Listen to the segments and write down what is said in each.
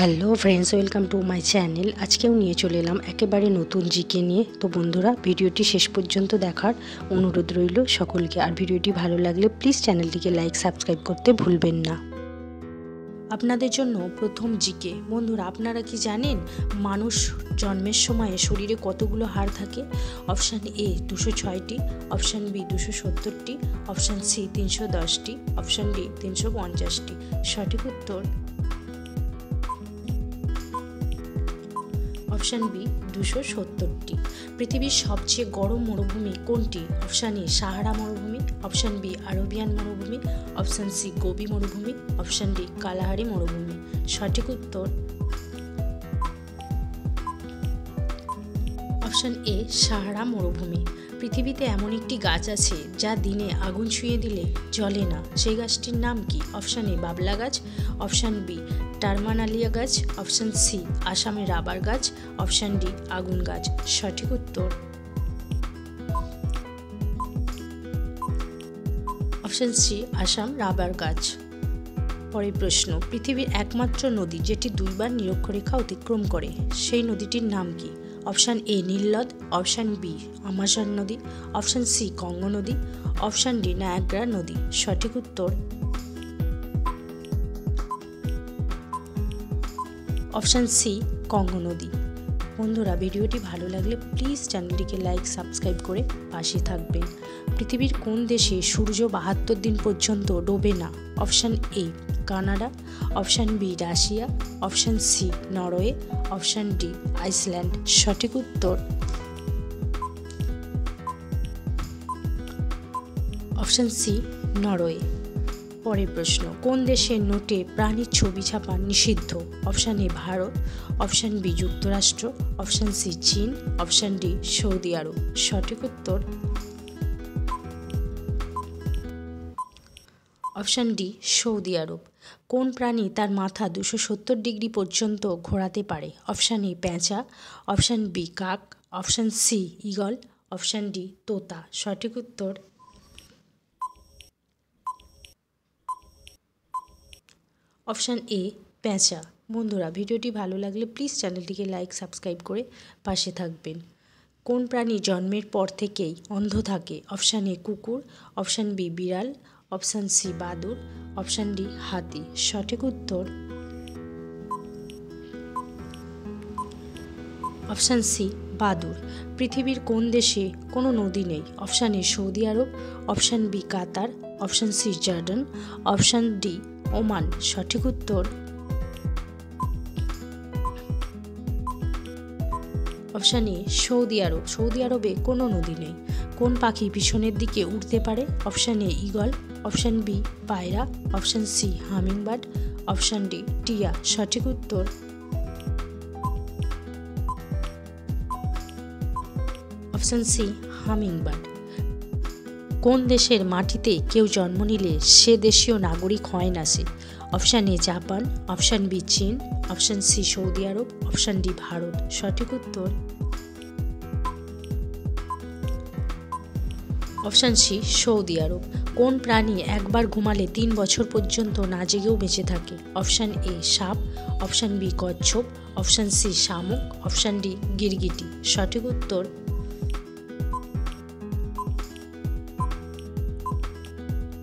Hello friends, welcome to my channel. আজকেও নিয়ে চলে এলাম একেবারে নতুন জিকে নিয়ে। তো বন্ধুরা, ভিডিওটি শেষ পর্যন্ত দেখার অনুরোধ রইল সকলকে। আর ভিডিওটি ভালো লাগলে প্লিজ চ্যানেলটিকে লাইক সাবস্ক্রাইব করতে ভুলবেন না। আপনাদের জন্য প্রথম জিকে। বন্ধুরা, আপনারা কি জানেন মানুষ জন্মের সময় শরীরে কতগুলো হাড় থাকে? অপশান এ 206টি, অপশান বি 270টি, অপশান সি 310টি, অপশান ডি 350টি। সঠিক উত্তর অপশান বি 270টি। পৃথিবীর সবচেয়ে গরম মরুভূমি কোনটি? অপশান এ সাহারা মরুভূমি, অপশান বি আরবিয়ান মরুভূমি, অপশান সি গোবি মরুভূমি, অপশান ডি কালাহারি মরুভূমি। সঠিক উত্তর অপশান এ সাহারা মরুভূমি। পৃথিবীতে এমন একটি গাছ আছে যা দিনে আগুন ছুঁয়ে দিলে জ্বলে না, সেই গাছটির নাম কি? অপশান এ বাবলা গাছ, অপশান বি টারমানালিয়া গাছ, অপশান সি আসামের রাবার গাছ, অপশান ডি আগুন গাছ। সঠিক উত্তর অপশান সি আসাম রাবার গাছ। পরের প্রশ্ন, পৃথিবীর একমাত্র নদী যেটি দুইবার নিরক্ষরেখা অতিক্রম করে, সেই নদীটির নাম কি? অপশান এ নীলনদ, অপশান বি আমাজন নদী, অপশান সি গঙ্গা নদী, অপশান ডি নায়াগ্রা নদী। সঠিক উত্তর অপশান সি গঙ্গা নদী। বন্ধুরা, ভিডিওটি ভালো লাগলে প্লিজ চ্যানেলটিকে লাইক সাবস্ক্রাইব করে পাশে থাকবেন। পৃথিবীর কোন দেশে সূর্য 72 দিন পর্যন্ত ডোবে না? Option A Canada, option B Russia, option C Norway, option D Iceland. সঠিক উত্তর অপশান সি নরওয়ে। পরের প্রশ্ন, কোন দেশের নোটে প্রাণীর ছবি ছাপা নিষিদ্ধ? Option A Bharat, option B যুক্তরাষ্ট্র, অপশান সি চীন, অপশান ডি সৌদি আরব। সঠিক উত্তর অপশান ডি সৌদি আরব। কোন প্রাণী তার মাথা 270 ডিগ্রি পর্যন্ত ঘোরাতে পারে? অপশান এ পেঁচা, অপশান বি কাক, option C eagle, option D তোতা। সঠিক উত্তর অপশান এ পেঁচা। বন্ধুরা, ভিডিওটি ভালো লাগলে প্লিজ চ্যানেলটিকে লাইক সাবস্ক্রাইব করে পাশে থাকবেন। কোন প্রাণী জন্মের পর থেকেই অন্ধ থাকে? অপশান এ কুকুর, অপশান বি বিড়াল, অপশান সি বাদুড়, অপশান ডি হাতি। সঠিক উত্তর অপশান সি বাদুড়। পৃথিবীর কোন দেশে কোনো নদী নেই? অপশান এ সৌদি আরব, option B Qatar, option C Jordan, option D Oman. সঠিক উত্তর অপশান এ সৌদি আরব। সৌদি আরবে কোনো নদী নেই। কোন পাখি পিছনের দিকে উড়তে পারে? Option A eagle, option B পায়রা, option C hummingbird, option D টিয়া। সঠিক উত্তর অপশান সি হামিংবার্ড। কোন দেশের মাটিতে কেউ জন্ম নিলে সে দেশীয় নাগরিক হয় না সে? Option A Japan, option B চীন, অপশান সি সৌদি আরব, অপশান ডি ভারত। সঠিক উত্তর অপশান সি সৌদি আরব। কোন প্রাণী একবার ঘুমালে 3 বছর পর্যন্ত না জেগেও বেঁচে থাকে? অপশান এ সাপ, অপশান বি কচ্ছপ, অপশান সি শামুক, অপশান ডি গিরগিটি। সঠিক উত্তর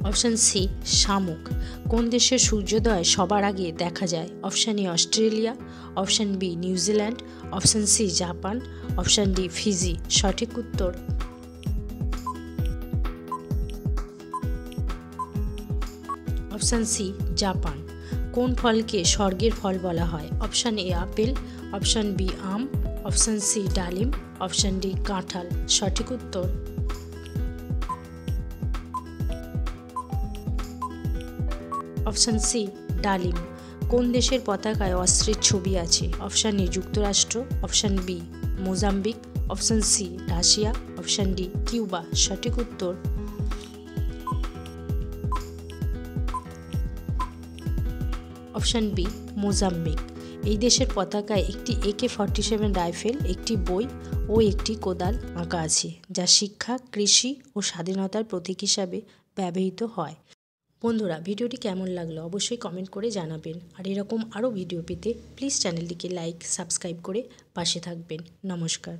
অপশান সি শামুক। কোন দেশের সূর্যোদয় সবার আগে দেখা যায়? Option A Australia, option B New Zealand, option C Japan, option D Fiji. সঠিক উত্তর অপশান সি জাপান। কোন ফলকে স্বর্গের ফল বলা হয়? Option A apple, option B আম, অপশান সি ডালিম, অপশান ডি কাঁঠাল। সঠিক উত্তর অপশান সি ডালিম। কোন দেশের পতাকায় অস্ত্রের ছবি আছে? অপশান এ যুক্তরাষ্ট্র, option B Mozambique, option C Russia, option D Cuba. সঠিক উত্তর অপশান বি মোজাম্বিক। এই দেশের পতাকায় একটি AK-47 রাইফেল, একটি বই ও একটি কোদাল আঁকা আছে, যা শিক্ষা, কৃষি ও স্বাধীনতার প্রতীক হিসাবে ব্যবহৃত হয়। বন্ধুরা ভিডিওটি কেমন লাগলো অবশ্যই কমেন্ট করে জানাবেন, আর এরকম আরও ভিডিও পেতে প্লিজ চ্যানেলটিকে লাইক সাবস্ক্রাইব করে পাশে থাকবেন। নমস্কার।